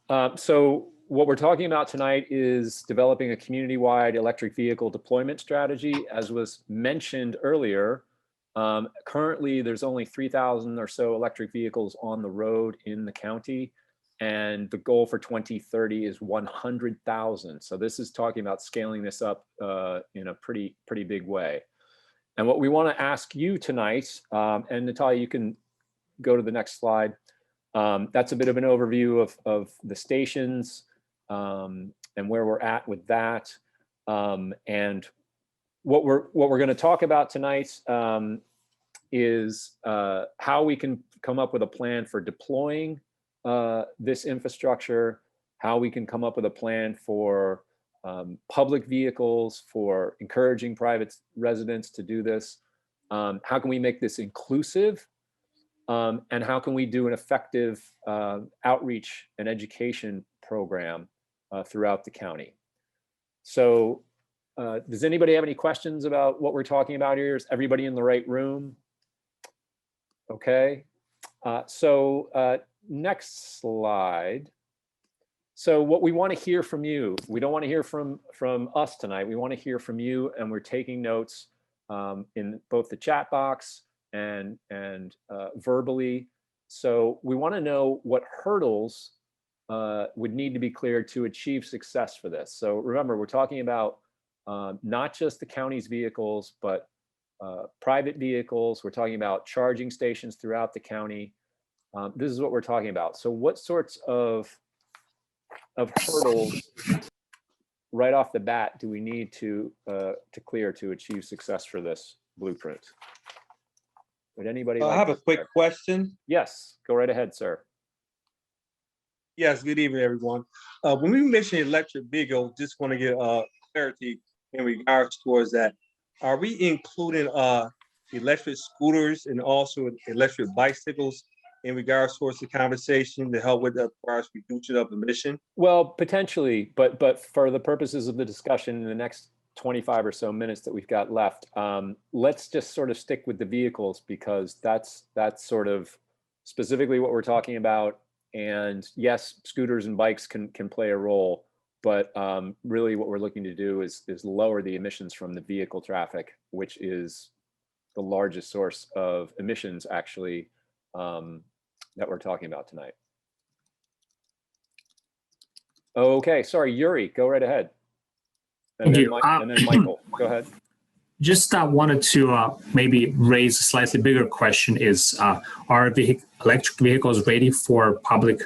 So what we're talking about tonight is developing a community-wide electric vehicle deployment strategy. As was mentioned earlier, currently there's only 3,000 or so electric vehicles on the road in the county, and the goal for 2030 is 100,000. So this is talking about scaling this up in a pretty big way. And what we want to ask you tonight, and Natalia, you can go to the next slide. That's a bit of an overview of the stations and where we're at with that. And what we're going to talk about tonight is how we can come up with a plan for deploying this infrastructure, how we can come up with a plan for public vehicles, for encouraging private residents to do this. How can we make this inclusive? And how can we do an effective outreach and education program throughout the county? So does anybody have any questions about what we're talking about here? Is everybody in the right room? Okay. Next slide. So what we want to hear from you, we don't want to hear from us tonight. We want to hear from you, and we're taking notes in both the chat box and verbally. So we want to know what hurdles would need to be cleared to achieve success for this. So remember, we're talking about not just the county's vehicles, but private vehicles. We're talking about charging stations throughout the county. This is what we're talking about. So what sorts of hurdles right off the bat do we need to clear to achieve success for this blueprint? Would anybody like I have a quick question. Yes, go right ahead, sir. Yes, good evening, everyone. When we mention electric vehicle, just want to get clarity in regards towards that. Are we including electric scooters and also electric bicycles in regards towards the conversation to help with the reduction of emission? Well, potentially, but for the purposes of the discussion in the next 25 or so minutes that we've got left, let's just sort of stick with the vehicles, because that's sort of specifically what we're talking about. And yes, scooters and bikes can play a role, but really what we're looking to do is lower the emissions from the vehicle traffic, which is the largest source of emissions actually that we're talking about tonight. Okay, sorry, Yuri, go right ahead. And then Michael, go ahead. Just wanted to maybe raise a slightly bigger question is, are electric vehicles ready for public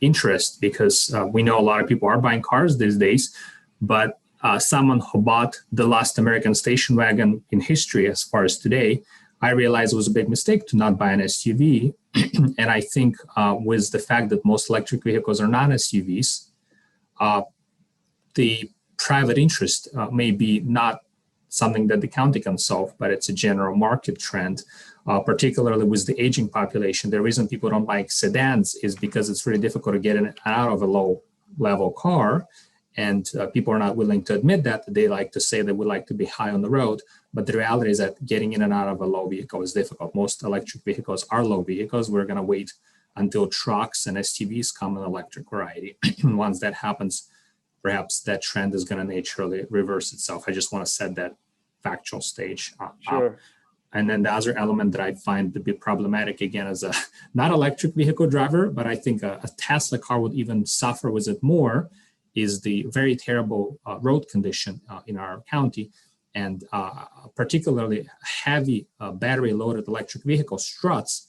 interest? Because we know a lot of people are buying cars these days, but someone who bought the last American station wagon in history as far as today, I realized it was a big mistake to not buy an SUV. And I think with the fact that most electric vehicles are not SUVs, the private interest may be not something that the county can solve, but it's a general market trend, particularly with the aging population. The reason people don't like sedans is because it's really difficult to get in and out of a low-level car, and people are not willing to admit that. They like to say they would like to be high on the road, but the reality is that getting in and out of a low vehicle is difficult. Most electric vehicles are low vehicles. We're going to wait until trucks and SUVs come in electric variety. Once that happens, perhaps that trend is going to naturally reverse itself. I just want to set that factual stage up. Sure. And then the other element that I find to be problematic, again, as a not electric vehicle driver, but I think a Tesla car would even suffer with it more, is the very terrible road condition in our county. And particularly heavy battery-loaded electric vehicle struts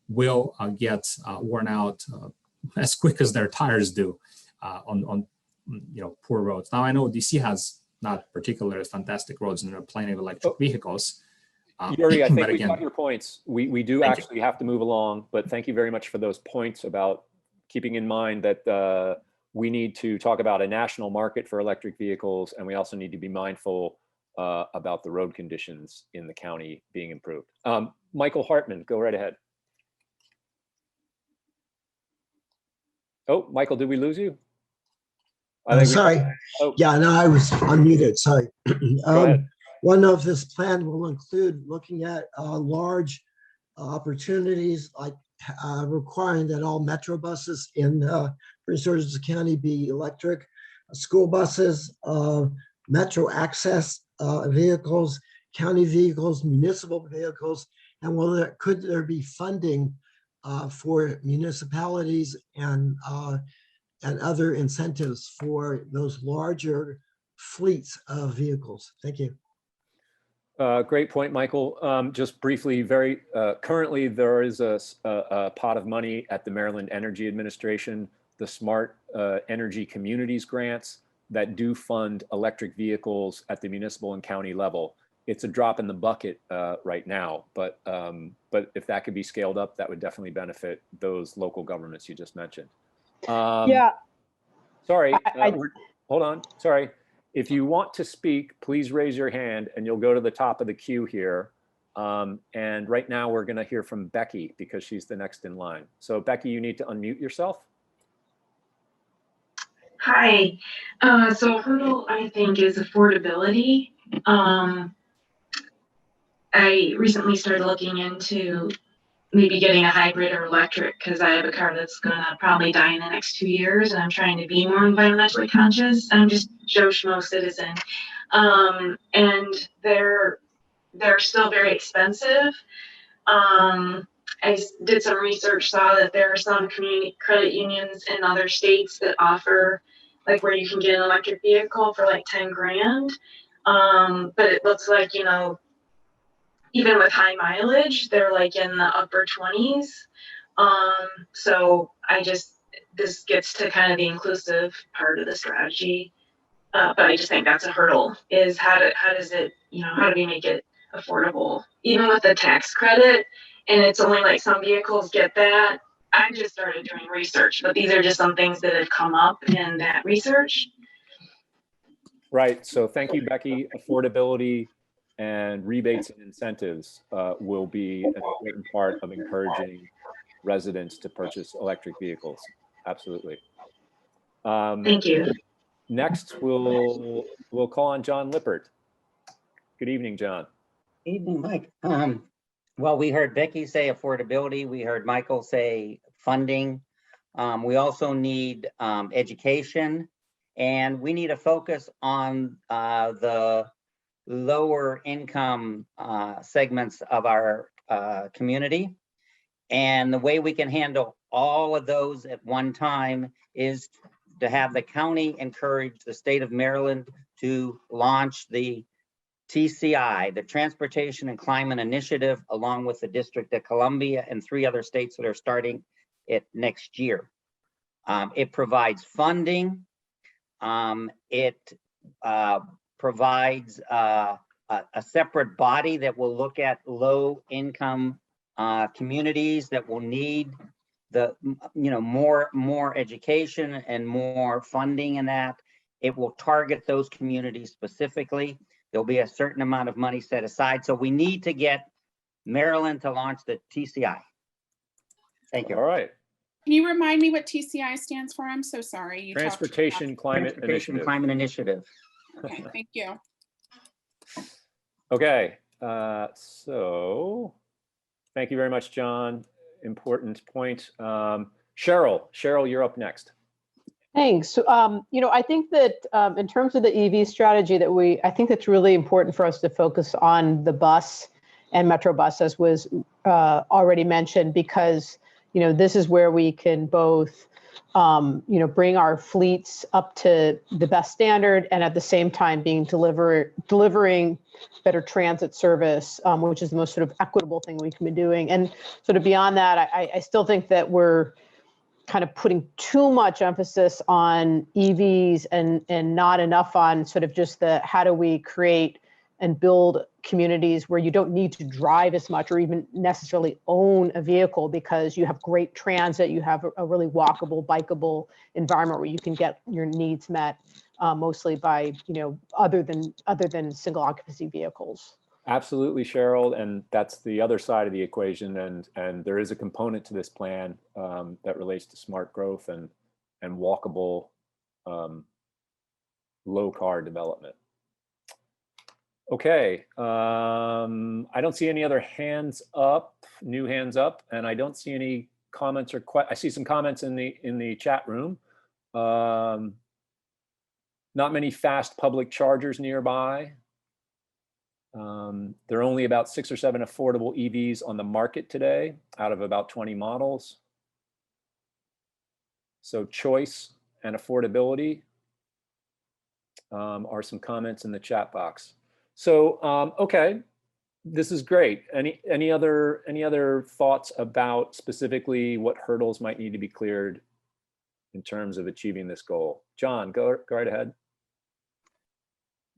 will get worn out as quick as their tires do on poor roads. Now I know DC has not particularly fantastic roads, and there are plenty of electric vehicles. Yuri, I think we got your points. We do actually have to move along, but thank you very much for those points about keeping in mind that we need to talk about a national market for electric vehicles, and we also need to be mindful about the road conditions in the county being improved. Michael Hartman, go right ahead. Oh, Michael, did we lose you? Sorry. Oh. Yeah, no, I was unmuted. Sorry. Go ahead. One of this plan will include looking at large opportunities like requiring that all metro buses in resources of the county be electric, school buses, metro access vehicles, county vehicles, municipal vehicles, and could there be funding for municipalities and other incentives for those larger fleets of vehicles? Thank you. Great point, Michael. Just briefly, currently there is a pot of money at the Maryland Energy Administration, the Smart Energy Communities grants that do fund electric vehicles at the municipal and county level. It's a drop in the bucket right now, but if that could be scaled up, that would definitely benefit those local governments you just mentioned. Yeah. Sorry, hold on, sorry. If you want to speak, please raise your hand and you'll go to the top of the queue here. And right now we're gonna hear from Becky because she's the next in line. So Becky, you need to unmute yourself. Hi. So a hurdle, I think, is affordability. I recently started looking into maybe getting a hybrid or electric because I have a car that's going to probably die in the next 2 years, and I'm trying to be more environmentally conscious. I'm just Joe Schmo citizen. And they're still very expensive. I did some research, saw that there are some community credit unions in other states that offer like where you can get an electric vehicle for like 10 grand. But it looks like, you know, even with high mileage, they're like in the upper 20s. So this gets to kind of the inclusive part of the strategy. But I just think that's a hurdle, is how does it, you know, how do we make it affordable? Even with the tax credit, and it's only like some vehicles get that. I just started doing research, but these are just some things that have come up in that research. Right, so thank you, Becky. Affordability and rebates and incentives will be an important part of encouraging residents to purchase electric vehicles. Absolutely. Thank you. Next, we'll call on John Lippert. Good evening, John. Evening, Mike. Well, we heard Becky say affordability. We heard Michael say funding. We also need education, and we need a focus on the lower income segments of our community. And the way we can handle all of those at one time is to have the county encourage the state of Maryland to launch the TCI, the Transportation and Climate Initiative, along with the District of Columbia and 3 other states that are starting it next year. It provides funding. It provides a separate body that will look at low income communities that will need the, you know, more education and more funding in that. It will target those communities specifically. There'll be a certain amount of money set aside. So we need to get Maryland to launch the TCI. Thank you. All right. Can you remind me what TCI stands for? I'm so sorry. You talked Transportation Climate Transportation Initiative. Climate Initiative. Okay, thank you. Okay, so thank you very much, John. Important point. Cheryl, you're up next. Thanks. You know, I think that in terms of the EV strategy I think that's really important for us to focus on the bus and Metro bus, as was already mentioned, because, you know, this is where we can both, you know, bring our fleets up to the best standard and at the same time delivering better transit service, which is the most sort of equitable thing we can be doing. And sort of beyond that, I still think that we're kind of putting too much emphasis on EVs and not enough on sort of just the how do we create and build communities where you don't need to drive as much or even necessarily own a vehicle, because you have great transit, you have a really walkable, bikeable environment where you can get your needs met mostly by, you know, other than single occupancy vehicles. Absolutely, Cheryl, and that's the other side of the equation. And there is a component to this plan that relates to smart growth and walkable low car development. Okay, I don't see any other hands up, new hands up, and I don't see any comments or I see some comments in the chat room. Not many fast public chargers nearby. There are only about 6 or 7 affordable EVs on the market today out of about 20 models. So choice and affordability are some comments in the chat box. So, okay, this is great. Any other thoughts about specifically what hurdles might need to be cleared in terms of achieving this goal? John, go right ahead.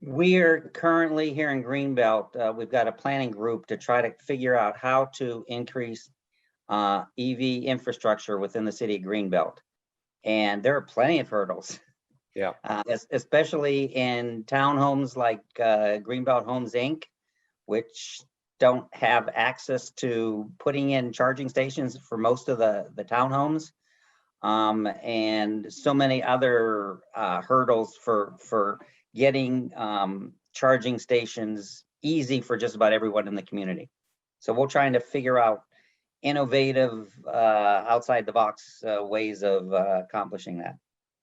We are currently here in Greenbelt. We've got a planning group to try to figure out how to increase EV infrastructure within the city of Greenbelt. And there are plenty of hurdles. Yeah. Especially in townhomes like Greenbelt Homes Inc., which don't have access to putting in charging stations for most of the townhomes. And so many other hurdles for getting charging stations easy for just about everyone in the community. So we're trying to figure out innovative, outside the box ways of accomplishing that.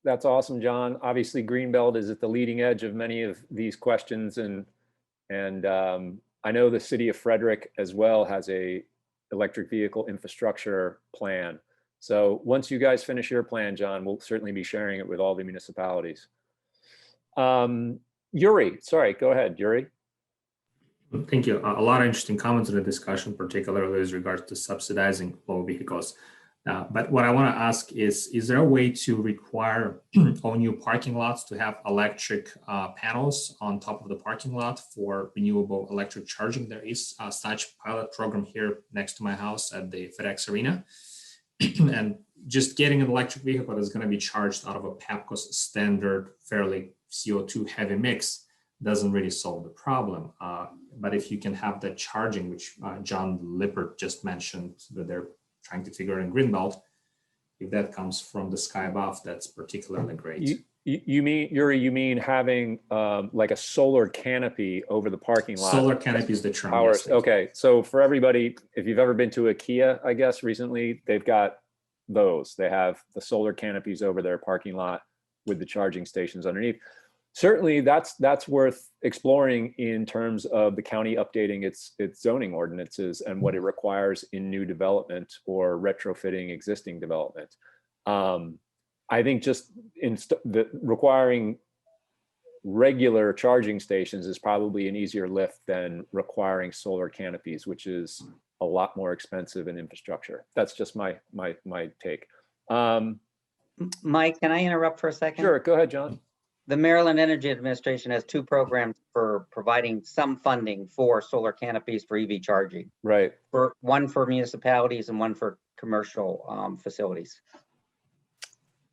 That's awesome, John. Obviously, Greenbelt is at the leading edge of many of these questions, and I know the city of Frederick as well has a electric vehicle infrastructure plan. So once you guys finish your plan, John, we'll certainly be sharing it with all the municipalities. Yuri, sorry, go ahead, Yuri. Thank you. A lot of interesting comments in the discussion, particularly with regards to subsidizing low vehicles. But what I want to ask is there a way to require all new parking lots to have electric panels on top of the parking lot for renewable electric charging? There is such pilot program here next to my house at the FedEx Arena. And just getting an electric vehicle that's going to be charged out of a PAPCO's standard, fairly CO2 heavy mix doesn't really solve the problem. But if you can have that charging, which John Lippert just mentioned, that they're trying to figure in Greenbelt, if that comes from the sky above, that's particularly great. You mean, Yuri, you mean having like a solar canopy over the parking lot? Solar canopy is the term. Yes, okay, so for everybody, if you've ever been to IKEA, I guess recently, they've got those. They have the solar canopies over their parking lot with the charging stations underneath. Certainly, that's worth exploring in terms of the county updating its zoning ordinances and what it requires in new development or retrofitting existing development. I think just requiring regular charging stations is probably an easier lift than requiring solar canopies, which is a lot more expensive in infrastructure. That's just my take. Mike, can I interrupt for a second? Sure, go ahead, John. The Maryland Energy Administration has 2 programs for providing some funding for solar canopies for EV charging. Right. One for municipalities and one for commercial facilities.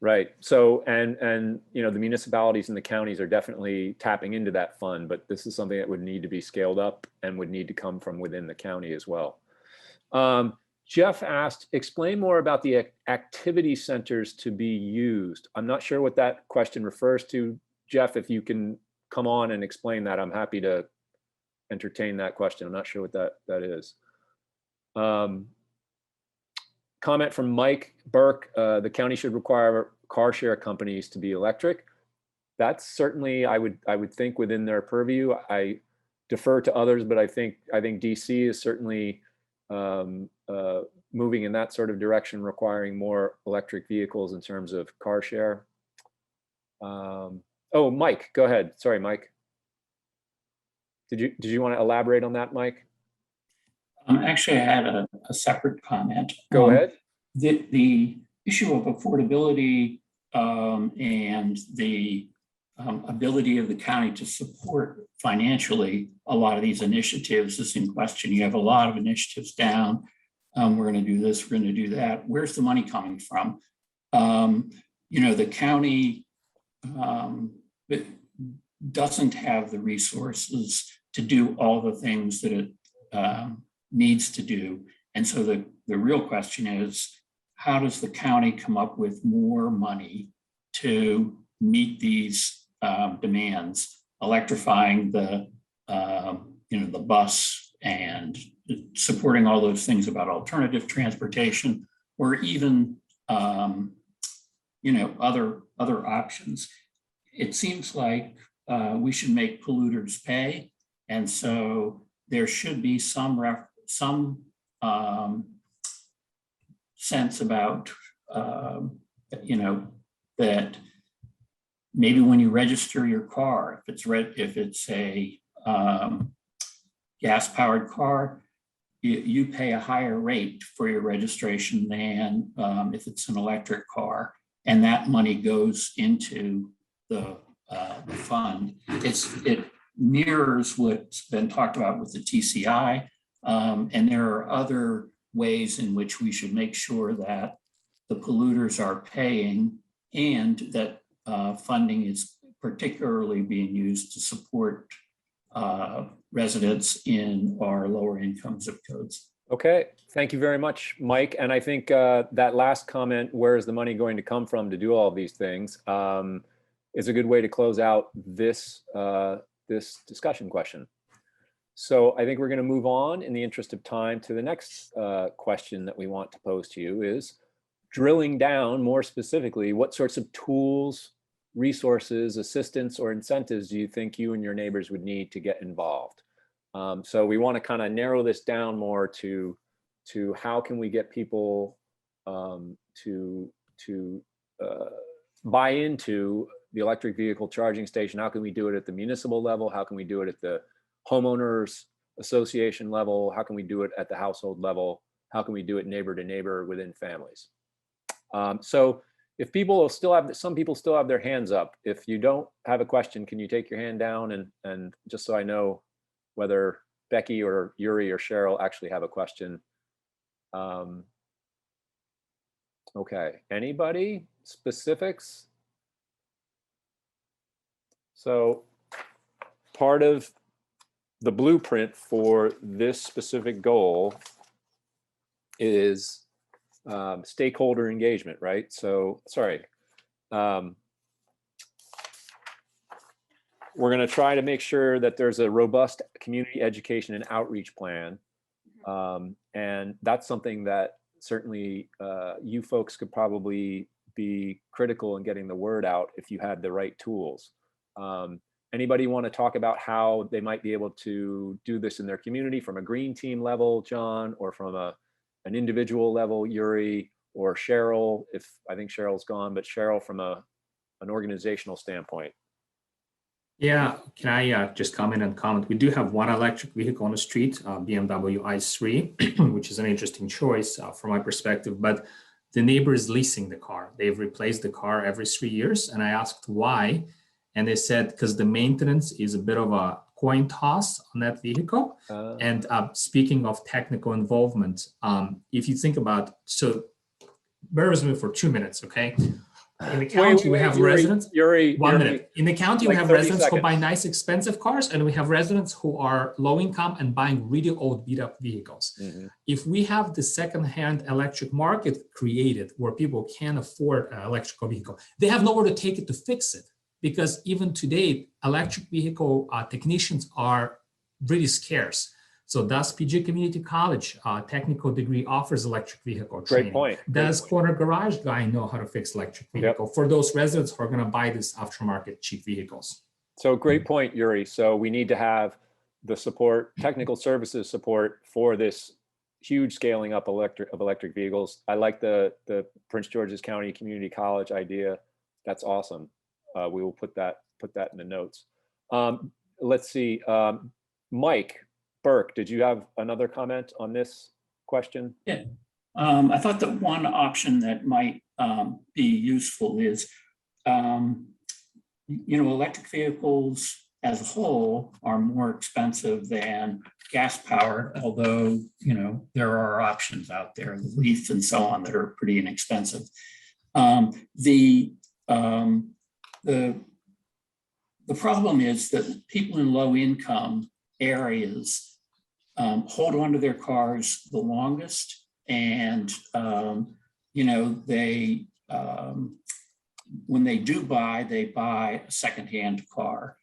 Right. So, and you know, the municipalities and the counties are definitely tapping into that fund, but this is something that would need to be scaled up and would need to come from within the county as well. Jeff asked, explain more about the activity centers to be used. I'm not sure what that question refers to. Jeff, if you can come on and explain that, I'm happy to entertain that question. I'm not sure what that is. Comment from Mike Burke, the county should require car share companies to be electric. That's certainly, I would think, within their purview. I defer to others, but I think DC is certainly moving in that sort of direction, requiring more electric vehicles in terms of car share. Oh, Mike, go ahead. Sorry, Mike. Did you want to elaborate on that, Mike? Actually, I had a separate comment. Go ahead. The issue of affordability and the ability of the county to support financially a lot of these initiatives is in question. You have a lot of initiatives down. We're going to do this, we're going to do that. Where's the money coming from? You know, the county doesn't have the resources to do all the things that it needs to do. And so the real question is, how does the county come up with more money to meet these demands, electrifying the the bus and supporting all those things about alternative transportation, or even other options. It seems like we should make polluters pay. And so there should be some sense about, that maybe when you register your car, if it's a gas-powered car, you pay a higher rate for your registration than if it's an electric car, and that money goes into the fund. It mirrors what's been talked about with the TCI, and there are other ways in which we should make sure that the polluters are paying and that funding is particularly being used to support residents in our lower income zip codes. Okay, thank you very much, Mike. And I think that last comment, where is the money going to come from to do all of these things, is a good way to close out this, this discussion question. So I think we're going to move on in the interest of time to the next question that we want to pose to you, is drilling down more specifically, what sorts of tools, resources, assistance, or incentives do you think you and your neighbors would need to get involved? So we want to kind of narrow this down more to how can we get people to buy into the electric vehicle charging station? How can we do it at the municipal level? How can we do it at the homeowners association level? How can we do it at the household level? How can we do it neighbor to neighbor within families? So if people still have, some people still have their hands up. If you don't have a question, can you take your hand down and just so I know whether Becky or Yuri or Cheryl actually have a question. Okay, anybody? Specifics? So part of the blueprint for this specific goal is stakeholder engagement, right? So, sorry. We're going to try to make sure that there's a robust community education and outreach plan. And that's something that certainly you folks could probably be critical in getting the word out if you had the right tools. Anybody want to talk about how they might be able to do this in their community from a green team level, John, or from an individual level, Yuri, or Cheryl, if I think Cheryl's gone, but Cheryl from an organizational standpoint? Yeah, can I just come in and comment? We do have one electric vehicle on the street, BMW i3, which is an interesting choice from my perspective, but the neighbor is leasing the car. They've replaced the car every 3 years. And I asked why, and they said, because the maintenance is a bit of a coin toss on that vehicle. And speaking of technical involvement, if you think about, so bear with me for 2 minutes, okay? In the county, we have residents. Yuri, 1 minute. In the county, we like have 30 residents who seconds. buy nice, expensive cars, and we have residents who are low income and buying really old, beat up vehicles. Mm-hmm. If we have the secondhand electric market created where people can afford an electrical vehicle, they have nowhere to take it to fix it. Because even today, electric vehicle technicians are really scarce. So does PG Community College technical degree offers electric vehicle training? Great point. Does Corner Garage Guy know how to fix electric vehicle for those residents who are going to buy these aftermarket cheap vehicles? So great point, Yuri. So we need to have the support, technical services support for this huge scaling up of electric vehicles. I like the Prince George's County Community College idea. That's awesome. We will put that in the notes. Let's see, Mike Burke, did you have another comment on this question? Yeah, I thought that one option that might be useful is, electric vehicles as a whole are more expensive than gas powered, although, there are options out there, the Leaf and so on, that are pretty inexpensive. The problem is that people in low income areas hold on to their cars the longest, and they when they do buy, they buy a secondhand car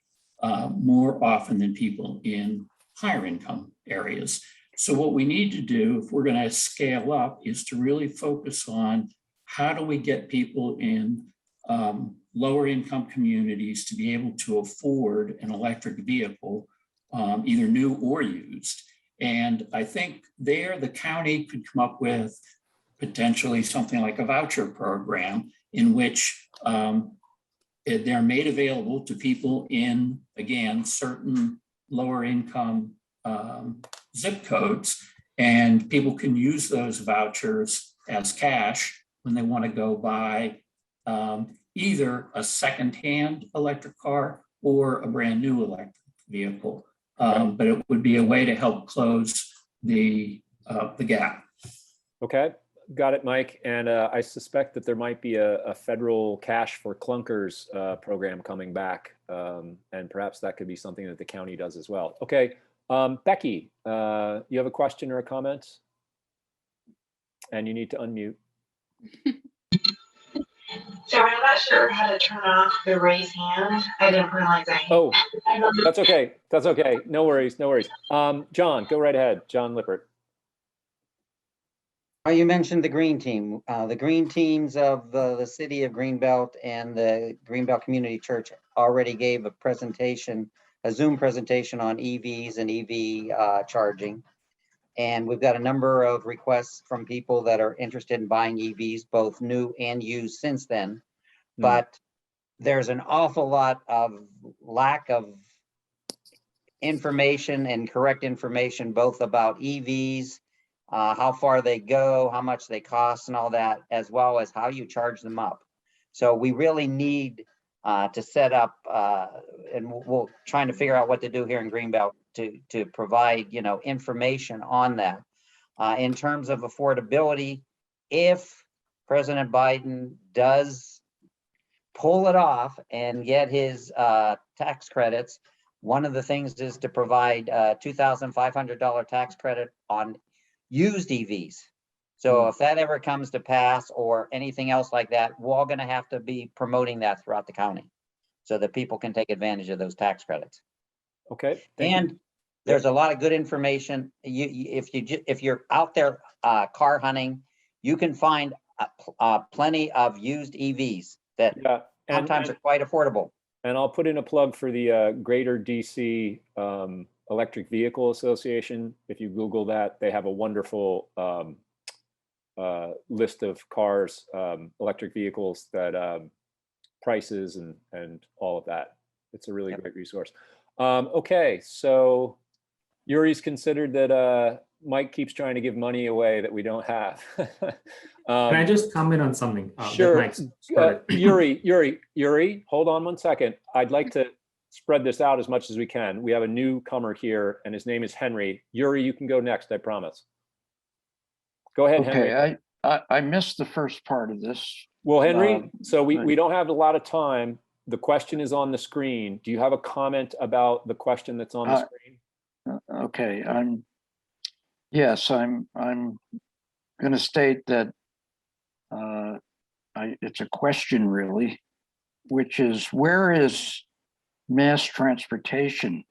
more often than people in higher income areas. So what we need to do, if we're going to scale up, is to really focus on how do we get people in lower income communities to be able to afford an electric vehicle, either new or used. And I think there the county could come up with potentially something like a voucher program in which they're made available to people in, again, certain lower income zip codes, and people can use those vouchers as cash when they want to go buy either a secondhand electric car or a brand new electric vehicle. But it would be a way to help close the gap. Okay, got it, Mike. And I suspect that there might be a federal cash for clunkers program coming back. And perhaps that could be something that the county does as well. Okay, Becky, you have a question or a comment? And you need to unmute. Sorry, I'm not sure how to turn off the raise hand. I didn't realize I. Oh, that's okay. That's okay. No worries. No worries. John, go right ahead. John Lippert. You mentioned the green team. The green teams of the city of Greenbelt and the Greenbelt Community Church already gave a presentation, a Zoom presentation on EVs and EV charging. And we've got a number of requests from people that are interested in buying EVs, both new and used since then. But there's an awful lot of lack of information and correct information, both about EVs, how far they go, how much they cost and all that, as well as how you charge them up. So we really need to set up, and we'll trying to figure out what to do here in Greenbelt to provide, you know, information on that. In terms of affordability, if President Biden does pull it off and get his tax credits, one of the things is to provide $2,500 tax credit on used EVs. So if that ever comes to pass or anything else like that, we're all going to have to be promoting that throughout the county so that people can take advantage of those tax credits. Okay. And there's a lot of good information. If you're out there car hunting, you can find plenty of used EVs that sometimes are quite affordable. And I'll put in a plug for the Greater DC Electric Vehicle Association. If you Google that, they have a wonderful list of cars, electric vehicles, that prices and all of that. It's a really great resource. Okay, so Yuri's considered that Mike keeps trying to give money away that we don't have. Can I just comment on something? Sure. Yuri, hold on one second. I'd like to spread this out as much as we can. We have a newcomer here, and his name is Henry. Yuri, you can go next, I promise. Go ahead, Henry. Okay, I missed the first part of this. Well, Henry, so we don't have a lot of time. The question is on the screen. Do you have a comment about the question that's on the screen? Okay, I'm going to state that it's a question really, which is, where is mass transportation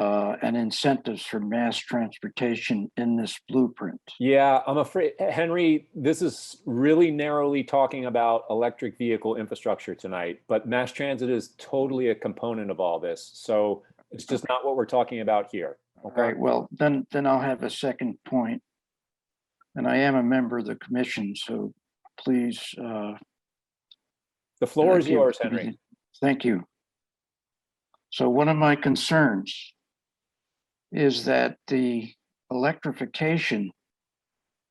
and incentives for mass transportation in this blueprint? Yeah, I'm afraid, Henry, this is really narrowly talking about electric vehicle infrastructure tonight, but mass transit is totally a component of all this. So it's just not what we're talking about here. Okay. All right, well, then I'll have a second point. And I am a member of the commission, so please. The floor is yours, Henry. Thank you. So one of my concerns is that the electrification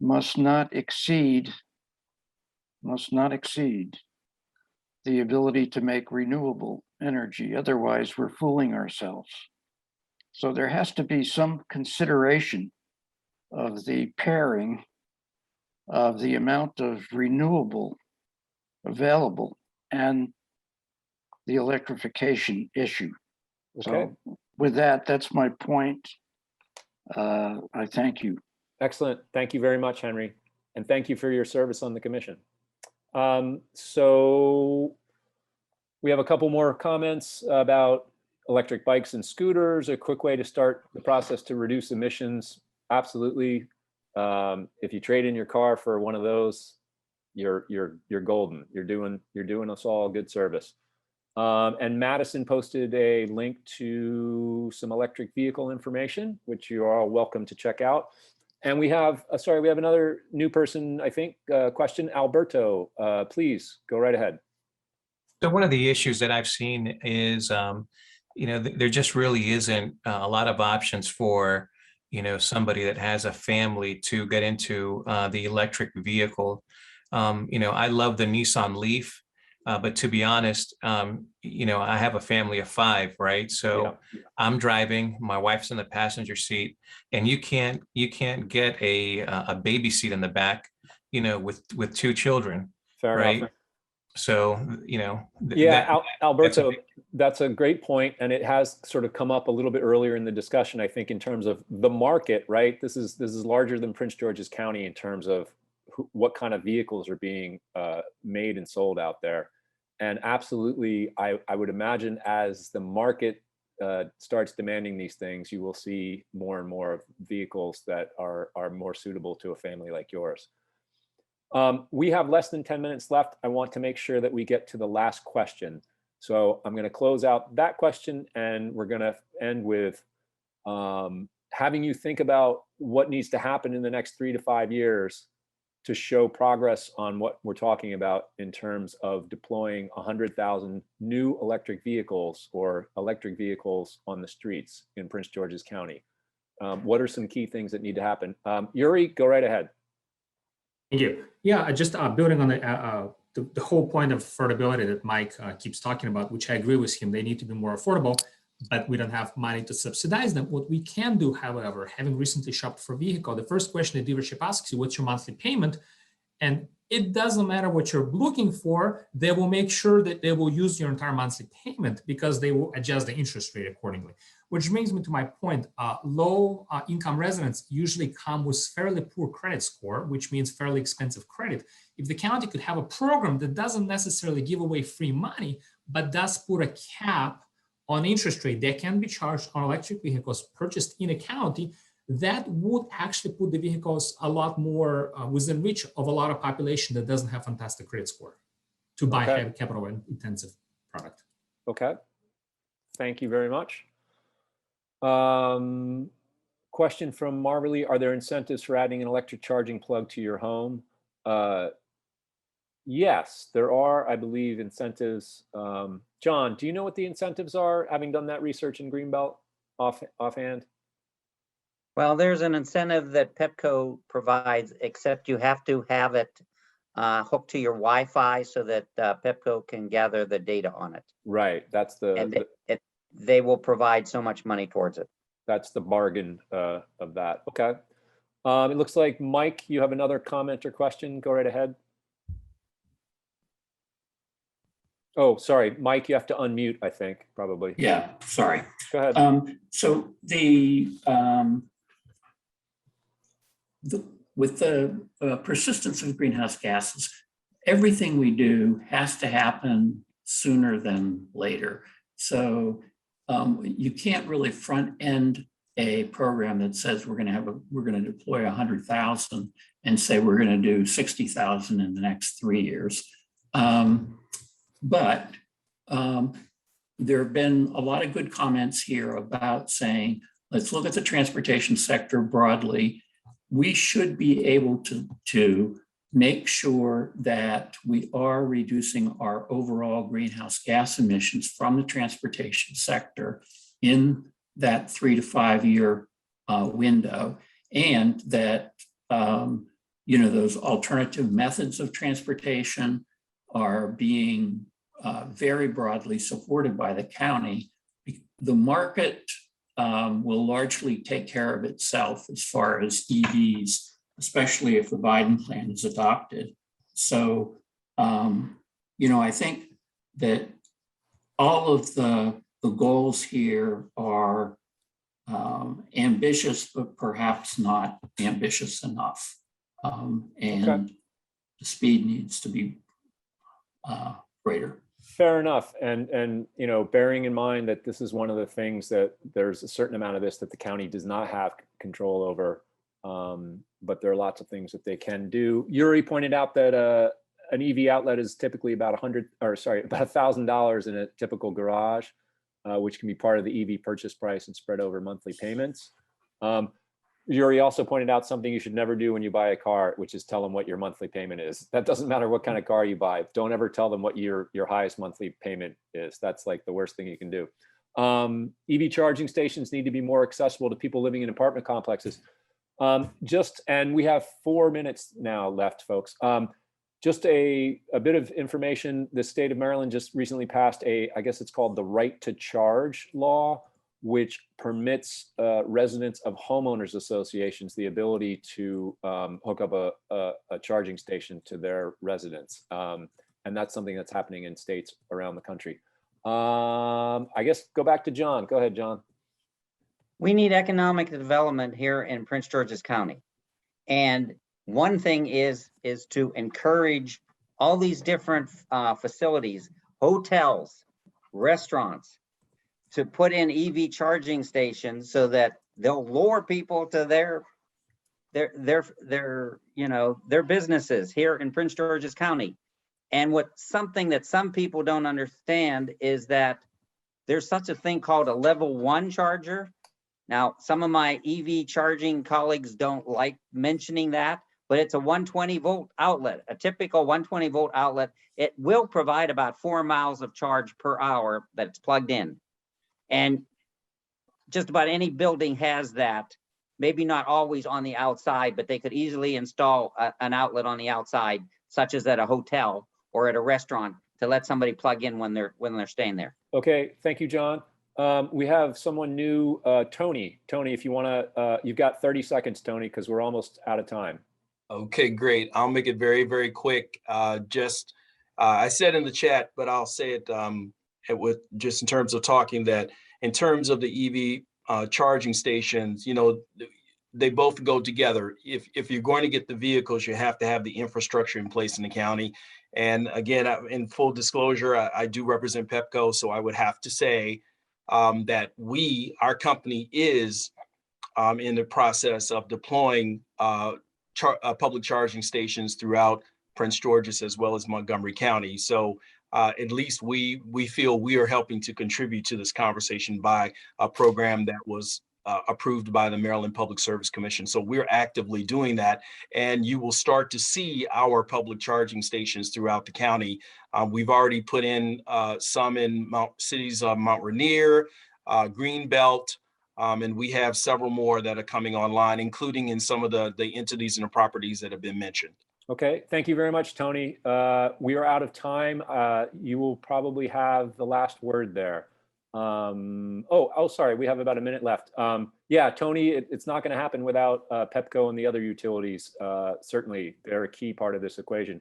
must not exceed the ability to make renewable energy. Otherwise, we're fooling ourselves. So there has to be some consideration of the pairing of the amount of renewable available and the electrification issue. Okay. So with that, that's my point. I thank you. Excellent. Thank you very much, Henry. And thank you for your service on the commission. So we have a couple more comments about electric bikes and scooters, a quick way to start the process to reduce emissions. Absolutely. If you trade in your car for one of those, you're golden. You're doing us all a good service. And Madison posted a link to some electric vehicle information, which you are all welcome to check out. And we have, sorry, we have another new person, I think, question. Alberto, please go right ahead. So one of the issues that I've seen is, there just really isn't a lot of options for, somebody that has a family to get into the electric vehicle. I love the Nissan Leaf, but to be honest, I have a family of 5, right? So Yeah. I'm driving, my wife's in the passenger seat, and you can't get a baby seat in the back, with 2 children, Fair right? enough. So, Yeah, Alberto, big- that's a great point, and it has sort of come up a little bit earlier in the discussion, I think, in terms of the market, right? This is larger than Prince George's County in terms of what kind of vehicles are being made and sold out there. And absolutely, I would imagine as the market starts demanding these things, you will see more and more of vehicles that are more suitable to a family like yours. We have less than 10 minutes left. I want to make sure that we get to the last question. So I'm going to close out that question, and we're going to end with having you think about what needs to happen in the next 3 to 5 years to show progress on what we're talking about in terms of deploying 100,000 new electric vehicles or electric vehicles on the streets in Prince George's County. What are some key things that need to happen? Yuri, go right ahead. Thank you. Yeah, just building on the whole point of affordability that Mike keeps talking about, which I agree with him. They need to be more affordable, but we don't have money to subsidize them. What we can do, however, having recently shopped for a vehicle, the first question the dealership asks you, what's your monthly payment? And it doesn't matter what you're looking for, they will make sure that they will use your entire monthly payment because they will adjust the interest rate accordingly. Which brings me to my point, low income residents usually come with fairly poor credit score, which means fairly expensive credit. If the county could have a program that doesn't necessarily give away free money, but does put a cap on interest rate that can be charged on electric vehicles purchased in a county, that would actually put the vehicles a lot more within reach of a lot of population that doesn't have fantastic credit score to buy heavy capital intensive product. Okay, thank you very much. Question from Marley, are there incentives for adding an electric charging plug to your home? Yes, there are, I believe, incentives. John, do you know what the incentives are, having done that research in Greenbelt offhand? Well, there's an incentive that Pepco provides, except you have to have it hooked to your Wi-Fi so that Pepco can gather the data on it. Right, that's And they will provide so much money towards it. That's the bargain of that. Okay. It looks like, Mike, you have another comment or question. Go right ahead. Oh, sorry, Mike, you have to unmute, I think, probably. Yeah, sorry. Go ahead. So with the persistence of greenhouse gases, everything we do has to happen sooner than later. So you can't really front end a program that says we're going to deploy 100,000 and say we're going to do 60,000 in the next 3 years. But there have been a lot of good comments here about saying, let's look at the transportation sector broadly. We should be able to make sure that we are reducing our overall greenhouse gas emissions from the transportation sector in that 3 to 5 year window, and that those alternative methods of transportation are being very broadly supported by the county. The market will largely take care of itself as far as EVs, especially if the Biden plan is adopted. So, I think that all of the goals here are ambitious, but perhaps not ambitious enough. And the speed needs to be greater. Fair enough. And bearing in mind that this is one of the things that there's a certain amount of this that the county does not have control over, but there are lots of things that they can do. Yuri pointed out that an EV outlet is typically about about $1,000 in a typical garage, which can be part of the EV purchase price and spread over monthly payments. Yuri also pointed out something you should never do when you buy a car, which is tell them what your monthly payment is. That doesn't matter what kind of car you buy. Don't ever tell them what your highest monthly payment is. That's like the worst thing you can do. EV charging stations need to be more accessible to people living in apartment complexes. And we have 4 minutes now left, folks. Just a bit of information. The state of Maryland just recently passed I guess it's called the Right to Charge law, which permits residents of homeowners associations the ability to hook up a charging station to their residents. And that's something that's happening in states around the country. I guess go back to John. Go ahead, John. We need economic development here in Prince George's County. And one thing is to encourage all these different facilities, hotels, restaurants, to put in EV charging stations so that they'll lure people to their businesses here in Prince George's County. And something that some people don't understand is that there's such a thing called a level 1 charger. Now, some of my EV charging colleagues don't like mentioning that, but it's a 120 volt outlet, a typical 120 volt outlet. It will provide about 4 miles of charge per hour that's plugged in. And just about any building has that, maybe not always on the outside, but they could easily install an outlet on the outside, such as at a hotel or at a restaurant, to let somebody plug in when they're staying there. Okay, thank you, John. We have someone new, Tony. Tony, if you want to, you've got 30 seconds, Tony, because we're almost out of time. Okay, great. I'll make it very, very quick. I said in the chat, but I'll say it with just in terms of talking that in terms of the EV charging stations, they both go together. If you're going to get the vehicles, you have to have the infrastructure in place in the county. And again, in full disclosure, I do represent Pepco, so I would have to say that our company is in the process of deploying public charging stations throughout Prince George's as well as Montgomery County. So at least we feel we are helping to contribute to this conversation by a program that was approved by the Maryland Public Service Commission. So we're actively doing that, and you will start to see our public charging stations throughout the county. We've already put in some in cities of Mount Rainier, Greenbelt, and we have several more that are coming online, including in some of the entities and the properties that have been mentioned. Okay, thank you very much, Tony. We are out of time. You will probably have the last word there. Sorry, we have about a minute left. Yeah, Tony, it's not going to happen without Pepco and the other utilities. Certainly, they're a key part of this equation.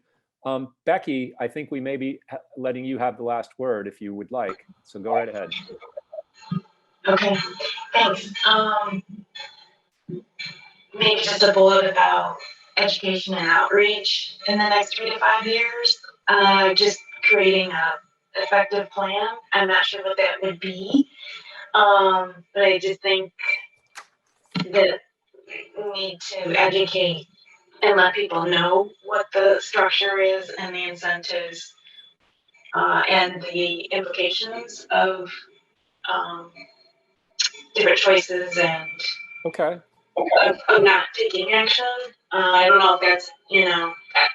Becky, I think we may be letting you have the last word if you would like. So go right ahead. Okay, thanks. Maybe just a bullet about education and outreach in the next 3 to 5 years. Just creating a effective plan. I'm not sure what that would be, but I just think that we need to educate and let people know what the structure is and the incentives and the implications of different choices and of not taking action. I don't know if that's,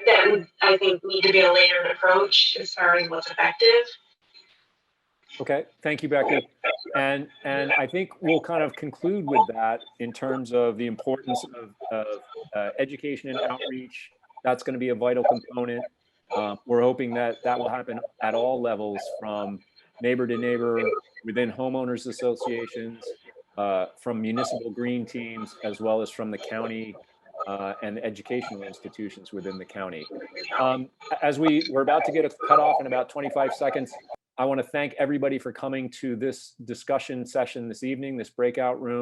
that would, I think, need to be a layered approach as far as what's effective. Okay, thank you, Becky. And I think we'll kind of conclude with that in terms of the importance of education and outreach. That's going to be a vital component. We're hoping that will happen at all levels, from neighbor to neighbor, within homeowners associations, from municipal green teams, as well as from the county and the educational institutions within the county. As we're about to get a cutoff in about 25 seconds, I want to thank everybody for coming to this discussion session this evening, this breakout room.